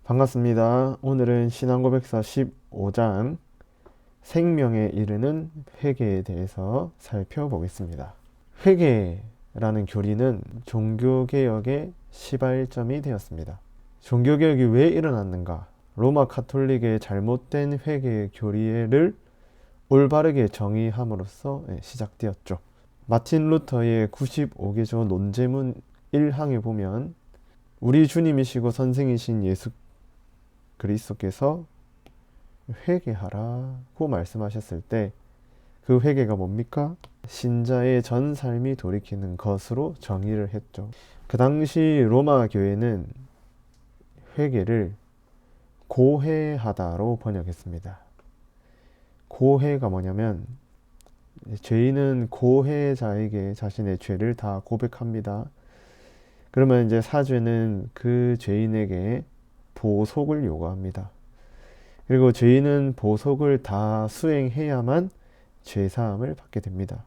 반갑습니다. 오늘은 신앙고백서 15장 생명에 이르는 회개에 대해서 살펴보겠습니다. 회개라는 교리는 종교개혁의 시발점이 되었습니다. 종교개혁이 왜 일어났는가? 로마 카톨릭의 잘못된 회개 교리를 올바르게 정의함으로써 시작되었죠. 마틴 루터의 95개조 논제문 1항에 보면 우리 주님이시고 선생이신 예수 그리스도께서 회개하라고 말씀하셨을 때 그 회개가 뭡니까? 신자의 전 삶이 돌이키는 것으로 정의를 했죠. 그 당시 로마 교회는 회개를 고해하다로 번역했습니다. 고해가 뭐냐면 죄인은 고해자에게 자신의 죄를 다 고백합니다. 그러면 이제 사죄는 그 죄인에게 보속을 요구합니다. 그리고 죄인은 보속을 다 수행해야만 죄사함을 받게 됩니다.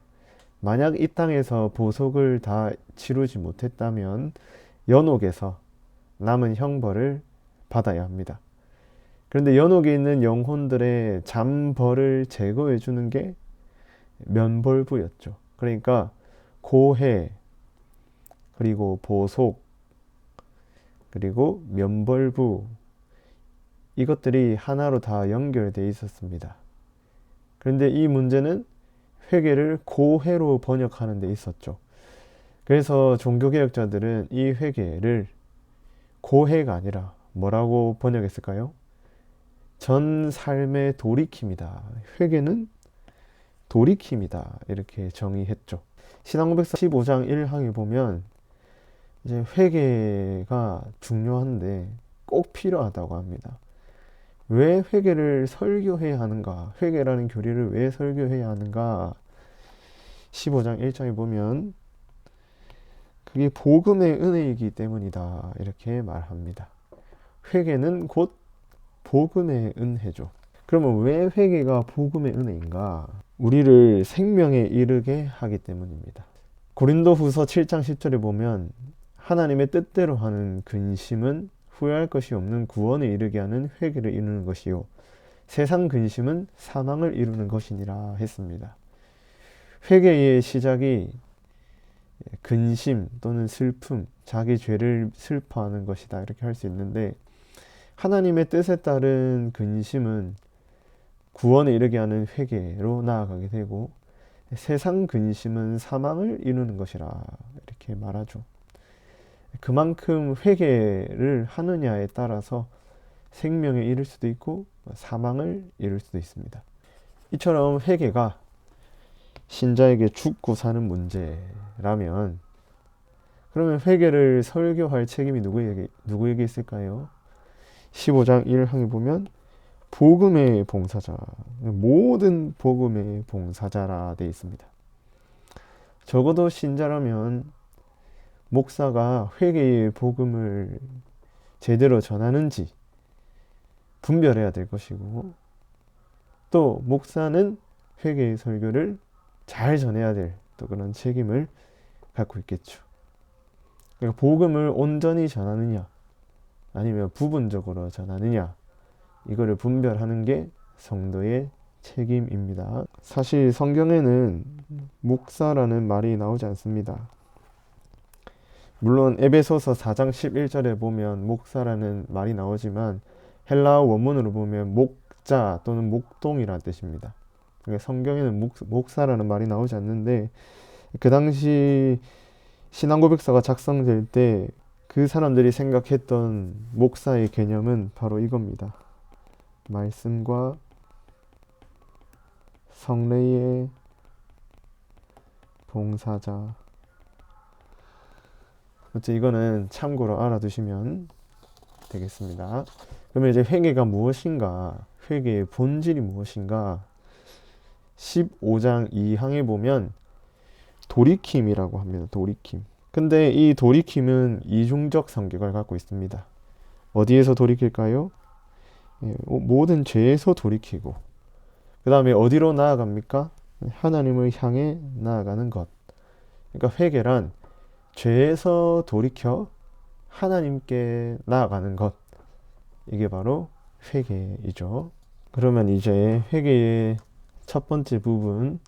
만약 이 땅에서 보속을 다 치르지 못했다면 연옥에서 남은 형벌을 받아야 합니다. 그런데 연옥에 있는 영혼들의 잠벌을 제거해 주는 게 면벌부였죠. 그러니까 고해, 그리고 보속, 그리고 면벌부, 이것들이 하나로 다 연결되어 있었습니다. 그런데 이 문제는 회개를 고해로 번역하는 데 있었죠. 그래서 종교개혁자들은 이 회개를 고해가 아니라 뭐라고 번역했을까요? 전 삶의 돌이킴이다. 회개는 돌이킴이다. 이렇게 정의했죠. 신앙고백서 15장 1항에 보면 이제 회개가 중요한데 꼭 필요하다고 합니다. 왜 회개를 설교해야 하는가? 회개라는 교리를 왜 설교해야 하는가? 15장 1장에 보면 그게 복음의 은혜이기 때문이다. 이렇게 말합니다. 회개는 곧 복음의 은혜죠. 그러면 왜 회개가 복음의 은혜인가? 우리를 생명에 이르게 하기 때문입니다. 고린도후서 7장 10절에 보면 하나님의 뜻대로 하는 근심은 후회할 것이 없는 구원에 이르게 하는 회개를 이루는 것이요 세상 근심은 사망을 이루는 것이니라 했습니다. 회개의 시작이 근심 또는 슬픔, 자기 죄를 슬퍼하는 것이다 이렇게 할 수 있는데 하나님의 뜻에 따른 근심은 구원에 이르게 하는 회개로 나아가게 되고 세상 근심은 사망을 이루는 것이라 이렇게 말하죠. 그만큼 회개를 하느냐에 따라서 생명에 이를 수도 있고 사망을 이룰 수도 있습니다. 이처럼 회개가 신자에게 죽고 사는 문제라면 그러면 회개를 설교할 책임이 누구에게 있을까요? 15장 1항에 보면 복음의 봉사자, 모든 복음의 봉사자라 되어 있습니다. 적어도 신자라면 목사가 회개의 복음을 제대로 전하는지 분별해야 될 것이고 또 목사는 회개의 설교를 잘 전해야 될 또 그런 책임을 갖고 있겠죠. 그러니까 복음을 온전히 전하느냐 아니면 부분적으로 전하느냐 이거를 분별하는 게 성도의 책임입니다. 사실 성경에는 목사라는 말이 나오지 않습니다. 물론 에베소서 4장 11절에 보면 목사라는 말이 나오지만 헬라어 원문으로 보면 목자 또는 목동이라는 뜻입니다. 그러니까 성경에는 목사라는 말이 나오지 않는데 그 당시 신앙고백서가 작성될 때 그 사람들이 생각했던 목사의 개념은 바로 이겁니다. 말씀과 성례의 봉사자. 어째 이거는 참고로 알아두시면 되겠습니다. 그러면 이제 회개가 무엇인가? 회개의 본질이 무엇인가? 15장 2항에 보면 돌이킴이라고 합니다. 돌이킴. 근데 이 돌이킴은 이중적 성격을 갖고 있습니다. 어디에서 돌이킬까요? 모든 죄에서 돌이키고 그 다음에 어디로 나아갑니까? 하나님을 향해 나아가는 것. 그러니까 회개란 죄에서 돌이켜 하나님께 나아가는 것. 이게 바로 회개이죠. 그러면 이제 회개의 첫 번째 부분,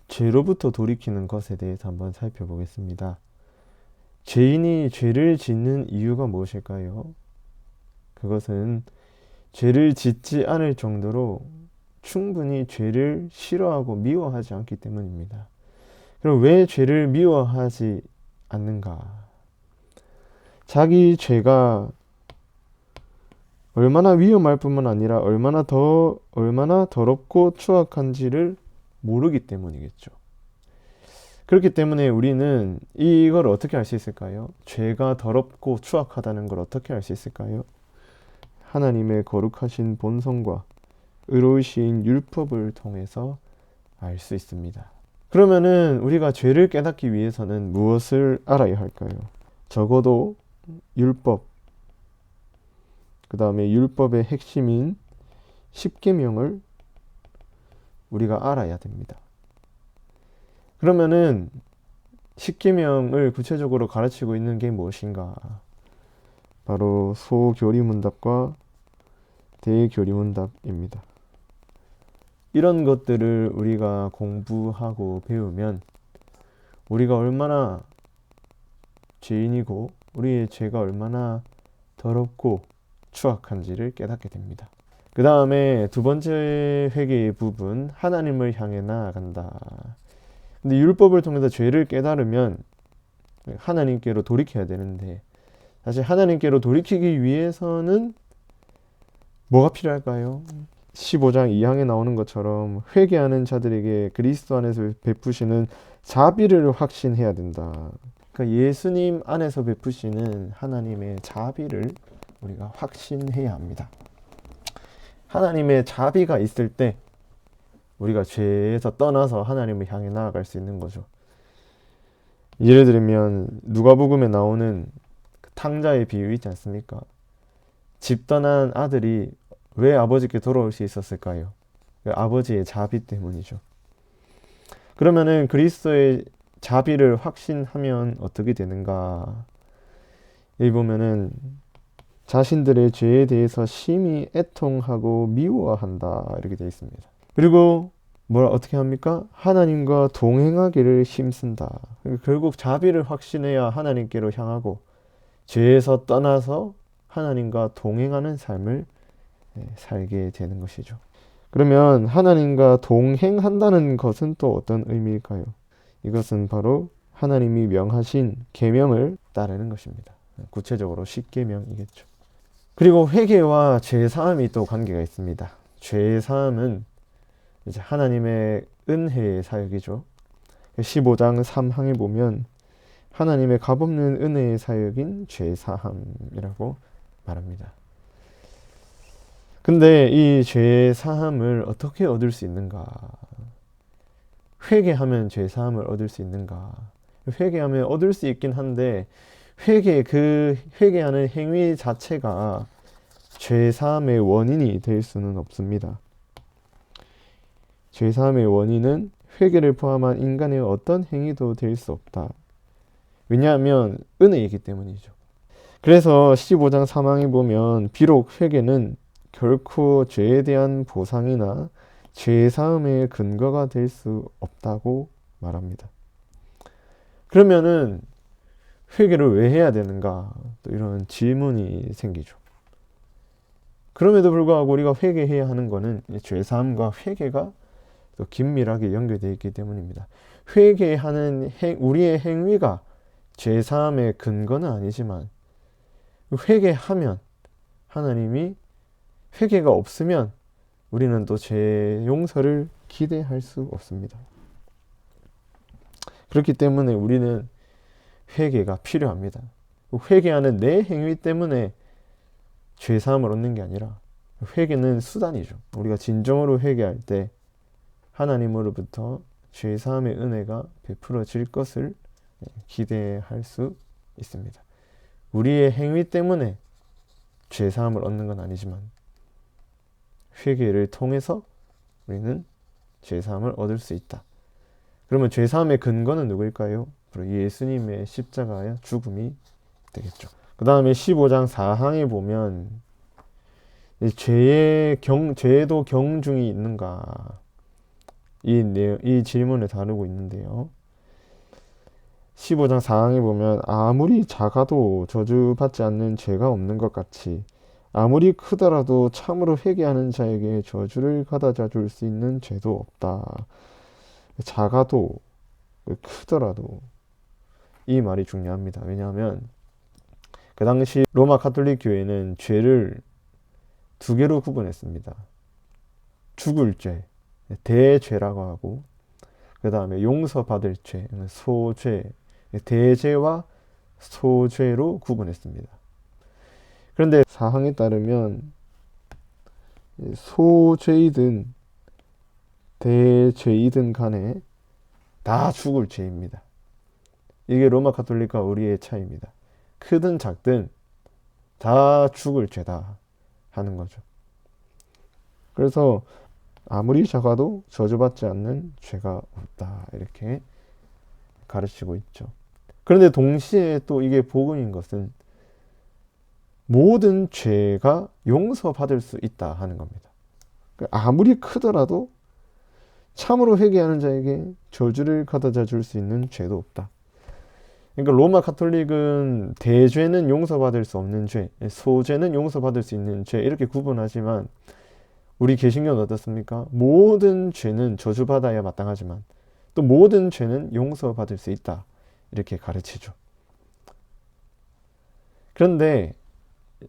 죄로부터 돌이키는 것에 대해서 한번 살펴보겠습니다. 죄인이 죄를 짓는 이유가 무엇일까요? 그것은 죄를 짓지 않을 정도로 충분히 죄를 싫어하고 미워하지 않기 때문입니다. 그럼 왜 죄를 미워하지 않는가? 자기 죄가 얼마나 위험할 뿐만 아니라 얼마나 더럽고 추악한지를 모르기 때문이겠죠. 그렇기 때문에 우리는 이걸 어떻게 알 수 있을까요? 죄가 더럽고 추악하다는 걸 어떻게 알 수 있을까요? 하나님의 거룩하신 본성과 의로우신 율법을 통해서 알 수 있습니다. 그러면은 우리가 죄를 깨닫기 위해서는 무엇을 알아야 할까요? 적어도 율법, 그 다음에 율법의 핵심인 십계명을 우리가 알아야 됩니다. 그러면은 십계명을 구체적으로 가르치고 있는 게 무엇인가? 바로 소교리문답과 대교리문답입니다. 이런 것들을 우리가 공부하고 배우면 우리가 얼마나 죄인이고 우리의 죄가 얼마나 더럽고 추악한지를 깨닫게 됩니다. 그 다음에 두 번째 회개의 부분, 하나님을 향해 나아간다. 근데 율법을 통해서 죄를 깨달으면 하나님께로 돌이켜야 되는데, 사실 하나님께로 돌이키기 위해서는 뭐가 필요할까요? 15장 2항에 나오는 것처럼 회개하는 자들에게 그리스도 안에서 베푸시는 자비를 확신해야 된다. 그러니까 예수님 안에서 베푸시는 하나님의 자비를 우리가 확신해야 합니다. 하나님의 자비가 있을 때 우리가 죄에서 떠나서 하나님을 향해 나아갈 수 있는 거죠. 예를 들면 누가복음에 나오는 그 탕자의 비유 있지 않습니까? 집 떠난 아들이 왜 아버지께 돌아올 수 있었을까요? 아버지의 자비 때문이죠. 그러면은 그리스도의 자비를 확신하면 어떻게 되는가? 여기 보면은 자신들의 죄에 대해서 심히 애통하고 미워한다 이렇게 되어 있습니다. 그리고 어떻게 합니까? 하나님과 동행하기를 힘쓴다. 결국 자비를 확신해야 하나님께로 향하고 죄에서 떠나서 하나님과 동행하는 삶을 살게 되는 것이죠. 그러면 하나님과 동행한다는 것은 또 어떤 의미일까요? 이것은 바로 하나님이 명하신 계명을 따르는 것입니다. 구체적으로 십계명이겠죠. 그리고 회개와 죄사함이 또 관계가 있습니다. 죄사함은 이제 하나님의 은혜의 사역이죠. 15장 3항에 보면 하나님의 값없는 은혜의 사역인 죄사함이라고 말합니다. 근데 이 죄사함을 어떻게 얻을 수 있는가? 회개하면 죄사함을 얻을 수 있는가? 회개하면 얻을 수 있긴 한데 회개하는 행위 자체가 죄사함의 원인이 될 수는 없습니다. 죄사함의 원인은 회개를 포함한 인간의 어떤 행위도 될 수 없다. 왜냐하면 은혜이기 때문이죠. 그래서 15장 3항에 보면 비록 회개는 결코 죄에 대한 보상이나 죄사함의 근거가 될 수 없다고 말합니다. 그러면은 회개를 왜 해야 되는가? 또 이런 질문이 생기죠. 그럼에도 불구하고 우리가 회개해야 하는 것은 죄사함과 회개가 또 긴밀하게 연결되어 있기 때문입니다. 회개하는 우리의 행위가 죄사함의 근거는 아니지만 회개하면 하나님이 회개가 없으면 우리는 또 죄 용서를 기대할 수 없습니다. 그렇기 때문에 우리는 회개가 필요합니다. 회개하는 내 행위 때문에 죄사함을 얻는 게 아니라 회개는 수단이죠. 우리가 진정으로 회개할 때 하나님으로부터 죄사함의 은혜가 베풀어질 것을 기대할 수 있습니다. 우리의 행위 때문에 죄사함을 얻는 건 아니지만 회개를 통해서 우리는 죄사함을 얻을 수 있다. 그러면 죄사함의 근거는 누구일까요? 바로 예수님의 십자가의 죽음이 되겠죠. 그 다음에 15장 4항에 보면 죄에도 경중이 있는가? 이 질문을 다루고 있는데요. 15장 4항에 보면 아무리 작아도 저주받지 않는 죄가 없는 것 같이 아무리 크더라도 참으로 회개하는 자에게 저주를 가져다 줄 수 있는 죄도 없다. 작아도 크더라도 이 말이 중요합니다. 왜냐하면 그 당시 로마 가톨릭 교회는 죄를 두 개로 구분했습니다. 죽을 죄, 대죄라고 하고 그 다음에 용서받을 죄, 소죄, 대죄와 소죄로 구분했습니다. 그런데 사항에 따르면 소죄이든 대죄이든 간에 다 죽을 죄입니다. 이게 로마 가톨릭과 우리의 차이입니다. 크든 작든 다 죽을 죄다 하는 거죠. 그래서 아무리 작아도 저주받지 않는 죄가 없다 이렇게 가르치고 있죠. 그런데 동시에 또 이게 복음인 것은 모든 죄가 용서받을 수 있다 하는 겁니다. 아무리 크더라도 참으로 회개하는 자에게 저주를 가져다 줄 수 있는 죄도 없다. 그러니까 로마 가톨릭은 대죄는 용서받을 수 없는 죄, 소죄는 용서받을 수 있는 죄 이렇게 구분하지만 우리 개신교는 어떻습니까? 모든 죄는 저주받아야 마땅하지만 또 모든 죄는 용서받을 수 있다 이렇게 가르치죠. 그런데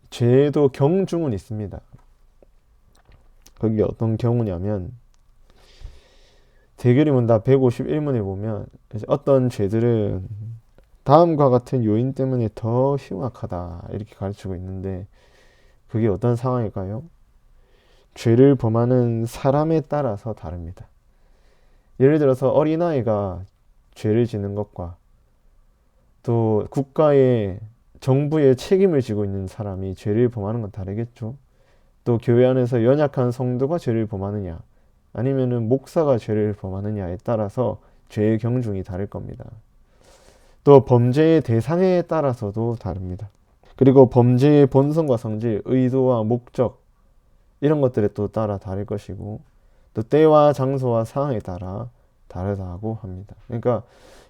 죄에도 경중은 있습니다. 그게 어떤 경우냐면 대결의문답 151문에 보면 어떤 죄들은 다음과 같은 요인 때문에 더 흉악하다 이렇게 가르치고 있는데 그게 어떤 상황일까요? 죄를 범하는 사람에 따라서 다릅니다. 예를 들어서 어린아이가 죄를 지는 것과 또 국가의 정부의 책임을 지고 있는 사람이 죄를 범하는 건 다르겠죠. 또 교회 안에서 연약한 성도가 죄를 범하느냐 아니면은 목사가 죄를 범하느냐에 따라서 죄의 경중이 다를 겁니다. 또 범죄의 대상에 따라서도 다릅니다. 그리고 범죄의 본성과 성질, 의도와 목적 이런 것들에 또 따라 다를 것이고 또 때와 장소와 상황에 따라 다르다고 합니다. 그러니까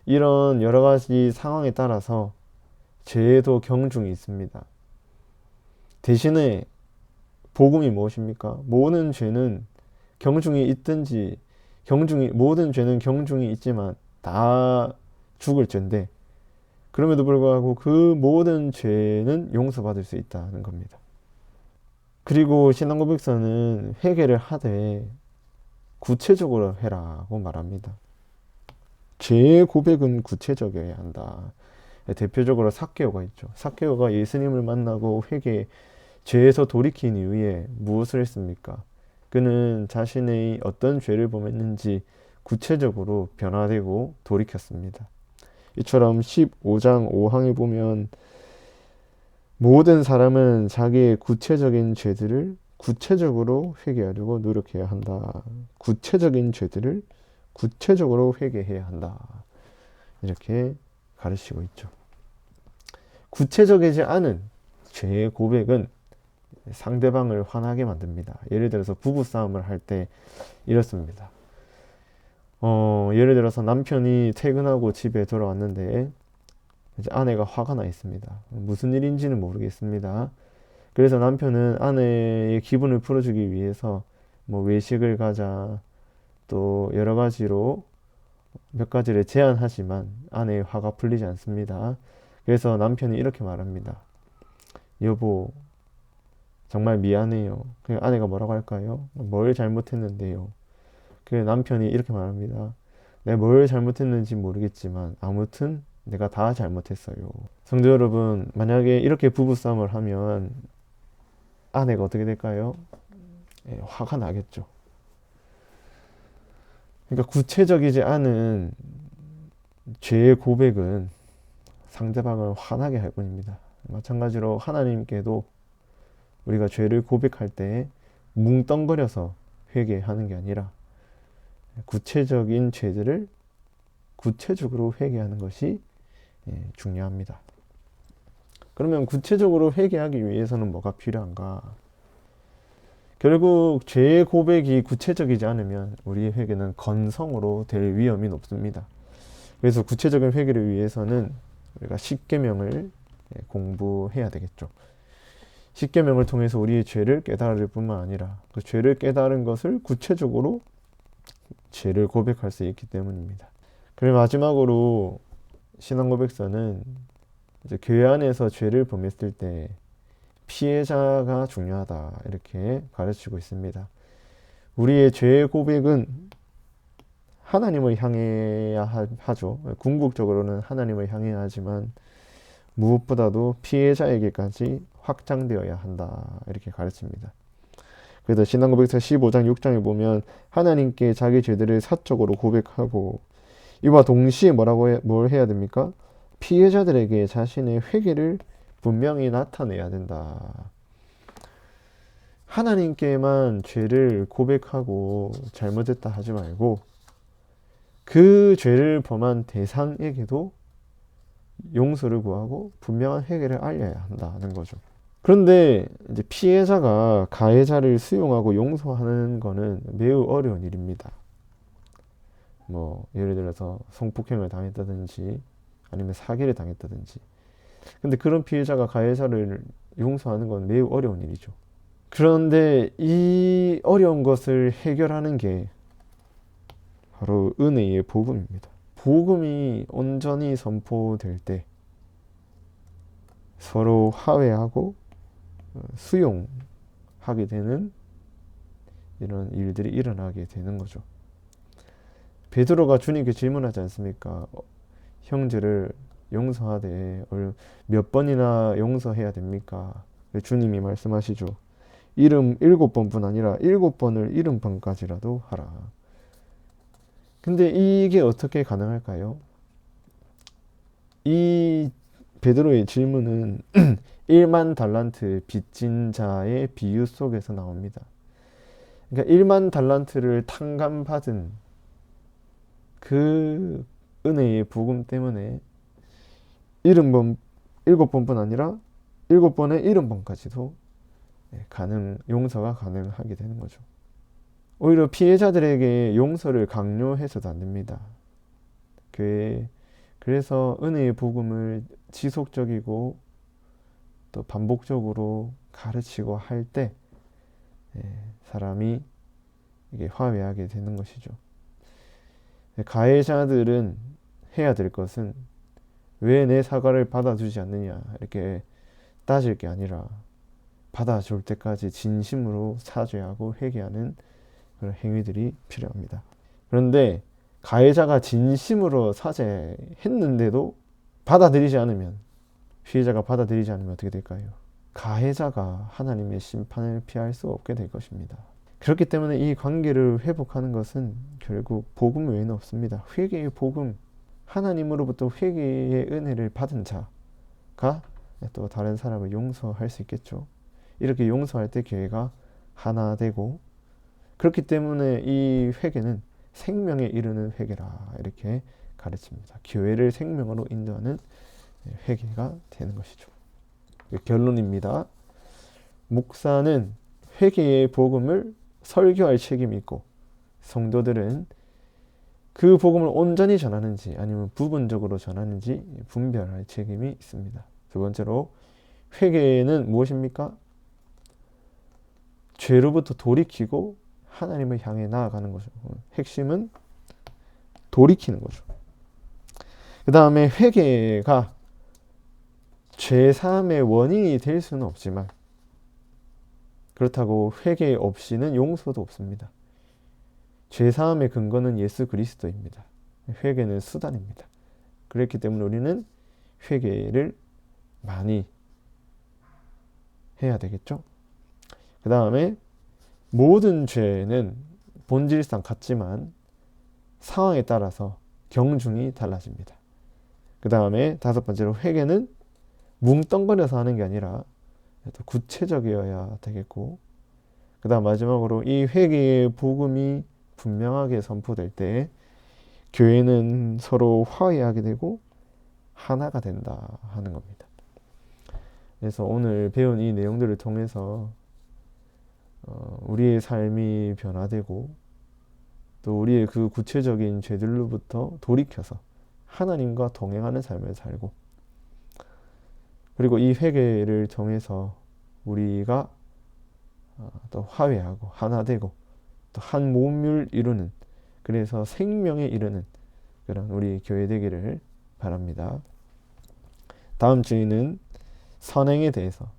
이런 여러 가지 상황에 따라서 죄에도 경중이 있습니다. 대신에 복음이 무엇입니까? 모든 죄는 경중이 있든지 모든 죄는 경중이 있지만 다 죽을 죄인데 그럼에도 불구하고 그 모든 죄는 용서받을 수 있다는 겁니다. 그리고 신앙고백서는 회개를 하되 구체적으로 해라고 말합니다. 죄의 고백은 구체적이어야 한다. 대표적으로 삭개오가 있죠. 삭개오가 예수님을 만나고 죄에서 돌이킨 이후에 무엇을 했습니까? 그는 자신의 어떤 죄를 범했는지 구체적으로 변화되고 돌이켰습니다. 이처럼 15장 5항에 보면 모든 사람은 자기의 구체적인 죄들을 구체적으로 회개하려고 노력해야 한다. 구체적인 죄들을 구체적으로 회개해야 한다. 이렇게 가르치고 있죠. 구체적이지 않은 죄의 고백은 상대방을 화나게 만듭니다. 예를 들어서 부부싸움을 할 때 이렇습니다. 예를 들어서 남편이 퇴근하고 집에 돌아왔는데 이제 아내가 화가 나 있습니다. 무슨 일인지는 모르겠습니다. 그래서 남편은 아내의 기분을 풀어주기 위해서 뭐 외식을 가자 또 여러 가지로 몇 가지를 제안하지만 아내의 화가 풀리지 않습니다. 그래서 남편이 이렇게 말합니다. 여보, 정말 미안해요. 그 아내가 뭐라고 할까요? 뭘 잘못했는데요. 그 남편이 이렇게 말합니다. 내가 뭘 잘못했는지 모르겠지만 아무튼 내가 다 잘못했어요. 성도 여러분, 만약에 이렇게 부부싸움을 하면 아내가 어떻게 될까요? 화가 나겠죠. 그러니까 구체적이지 않은 죄의 고백은 상대방을 화나게 할 뿐입니다. 마찬가지로 하나님께도 우리가 죄를 고백할 때 뭉뚱거려서 회개하는 게 아니라 구체적인 죄들을 구체적으로 회개하는 것이 중요합니다. 그러면 구체적으로 회개하기 위해서는 뭐가 필요한가? 결국 죄의 고백이 구체적이지 않으면 우리의 회개는 건성으로 될 위험이 높습니다. 그래서 구체적인 회개를 위해서는 우리가 십계명을 공부해야 되겠죠. 십계명을 통해서 우리의 죄를 깨달을 뿐만 아니라 그 죄를 깨달은 것을 구체적으로 죄를 고백할 수 있기 때문입니다. 그리고 마지막으로 신앙고백서는 이제 교회 안에서 죄를 범했을 때 피해자가 중요하다 이렇게 가르치고 있습니다. 우리의 죄의 고백은 하나님을 향해야 하죠. 궁극적으로는 하나님을 향해야 하지만 무엇보다도 피해자에게까지 확장되어야 한다 이렇게 가르칩니다. 그래서 신앙고백서 15장 6장에 보면 하나님께 자기 죄들을 사적으로 고백하고 이와 동시에 뭘 해야 됩니까? 피해자들에게 자신의 회개를 분명히 나타내야 된다. 하나님께만 죄를 고백하고 잘못했다 하지 말고 그 죄를 범한 대상에게도 용서를 구하고 분명한 회개를 알려야 한다는 거죠. 그런데 이제 피해자가 가해자를 수용하고 용서하는 거는 매우 어려운 일입니다. 뭐 예를 들어서 성폭행을 당했다든지 아니면 사기를 당했다든지. 근데 그런 피해자가 가해자를 용서하는 건 매우 어려운 일이죠. 그런데 이 어려운 것을 해결하는 게 바로 은혜의 복음입니다. 복음이 온전히 선포될 때 서로 화해하고 수용하게 되는 이런 일들이 일어나게 되는 거죠. 베드로가 주님께 질문하지 않습니까? 형제를 용서하되 몇 번이나 용서해야 됩니까? 주님이 말씀하시죠. 7번뿐 아니라 7번을 70번까지라도 하라. 근데 이게 어떻게 가능할까요? 이 베드로의 질문은 1만 달란트 빚진 자의 비유 속에서 나옵니다. 그러니까 1만 달란트를 탕감받은 그 은혜의 복음 때문에 7번뿐 아니라 7번에 70번까지도 용서가 가능하게 되는 거죠. 오히려 피해자들에게 용서를 강요해서도 안 됩니다. 그래서 은혜의 복음을 지속적이고 또 반복적으로 가르치고 할 때 사람이 이게 화해하게 되는 것이죠. 가해자들은 해야 될 것은 왜 내 사과를 받아주지 않느냐 이렇게 따질 게 아니라 받아줄 때까지 진심으로 사죄하고 회개하는 그런 행위들이 필요합니다. 그런데 가해자가 진심으로 사죄했는데도 받아들이지 않으면 피해자가 받아들이지 않으면 어떻게 될까요? 가해자가 하나님의 심판을 피할 수 없게 될 것입니다. 그렇기 때문에 이 관계를 회복하는 것은 결국 복음 외에는 없습니다. 회개의 복음, 하나님으로부터 회개의 은혜를 받은 자가 또 다른 사람을 용서할 수 있겠죠. 이렇게 용서할 때 교회가 하나 되고 그렇기 때문에 이 회개는 생명에 이르는 회개라 이렇게 가르칩니다. 교회를 생명으로 인도하는 회개가 되는 것이죠. 결론입니다. 목사는 회개의 복음을 설교할 책임이 있고 성도들은 그 복음을 온전히 전하는지 아니면 부분적으로 전하는지 분별할 책임이 있습니다. 두 번째로 회개는 무엇입니까? 죄로부터 돌이키고 하나님을 향해 나아가는 거죠. 핵심은 돌이키는 거죠. 그 다음에 회개가 죄사함의 원인이 될 수는 없지만 그렇다고 회개 없이는 용서도 없습니다. 죄사함의 근거는 예수 그리스도입니다. 회개는 수단입니다. 그렇기 때문에 우리는 회개를 많이 해야 되겠죠. 그 다음에 모든 죄는 본질상 같지만 상황에 따라서 경중이 달라집니다. 그 다음에 다섯 번째로 회개는 뭉뚱거려서 하는 게 아니라 구체적이어야 되겠고 그 다음 마지막으로 이 회개의 복음이 분명하게 선포될 때 교회는 서로 화해하게 되고 하나가 된다 하는 겁니다. 그래서 오늘 배운 이 내용들을 통해서 우리의 삶이 변화되고 또 우리의 그 구체적인 죄들로부터 돌이켜서 하나님과 동행하는 삶을 살고, 그리고 이 회개를 통해서 우리가 또 화해하고 하나 되고 또 한 몸을 이루는, 그래서 생명에 이르는 그런 우리 교회 되기를 바랍니다. 다음 주에는 선행에 대해서,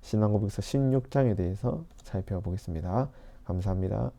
신앙고백서 16장에 대해서 살펴보겠습니다. 감사합니다.